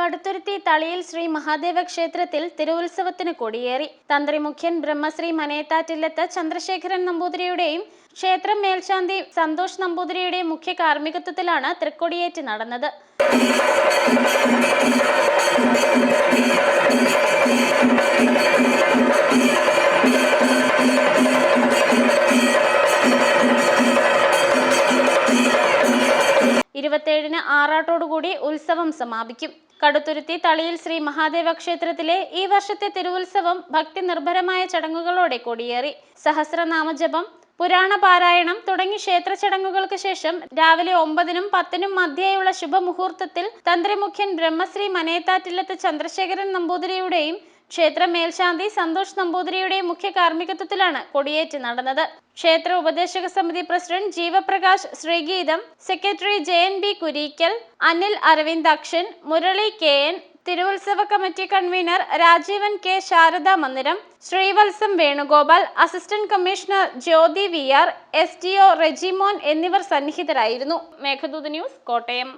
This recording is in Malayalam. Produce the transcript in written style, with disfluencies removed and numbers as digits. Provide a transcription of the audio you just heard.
കടുത്തുരുത്തി തളിയിൽ ശ്രീ മഹാദേവ ക്ഷേത്രത്തിൽ തിരുവുത്സവത്തിന് കൊടിയേറി. തന്ത്രി മുഖ്യൻ ബ്രഹ്മശ്രീ മനേത്താറ്റില്ലത്ത് ചന്ദ്രശേഖരൻ നമ്പൂതിരിയുടെയും ക്ഷേത്രം മേൽശാന്തി സന്തോഷ് നമ്പൂതിരിയുടെയും മുഖ്യ കാർമ്മികത്വത്തിലാണ് തൃക്കൊടിയേറ്റ് നടന്നത്. ആറാട്ടോടുകൂടി ഉത്സവം സമാപിക്കും. കടുത്തുരുത്തി തളിയിൽ ശ്രീ മഹാദേവ ക്ഷേത്രത്തിലെ ഈ വർഷത്തെ തിരുവുത്സവം ഭക്തി നിർഭരമായ ചടങ്ങുകളോടെ കൊടിയേറി. സഹസ്രനാമജപം, പുരാണ പാരായണം തുടങ്ങി ക്ഷേത്ര ചടങ്ങുകൾക്ക് ശേഷം രാവിലെ 9-നും 10-നും മധ്യേയുള്ള ശുഭമുഹൂർത്തത്തിൽ തന്ത്രി മുഖ്യൻ ബ്രഹ്മശ്രീ മനേത്താറ്റില്ലത്ത് ചന്ദ്രശേഖരൻ നമ്പൂതിരിയുടെയും ക്ഷേത്ര മേൽശാന്തി സന്തോഷ് നമ്പൂതിരിയുടെയും മുഖ്യ കാർമ്മികത്വത്തിലാണ് കൊടിയേറ്റ് നടന്നത്. ക്ഷേത്ര ഉപദേശക സമിതി president Jeevaprakash Sreegeetham, secretary JNB Kureekkal, Anil Aravindakshan, Murali KN, തിരുവുത്സവ committee convener Rajeevan K, Sharada Mandiram, Sreevalsam Venugopal, assistant commissioner Jyothi VR, SDO Rejimon എന്നിവർ സന്നിഹിതരായിരുന്നു. മേഘദൂത് ന്യൂസ്, കോട്ടയം.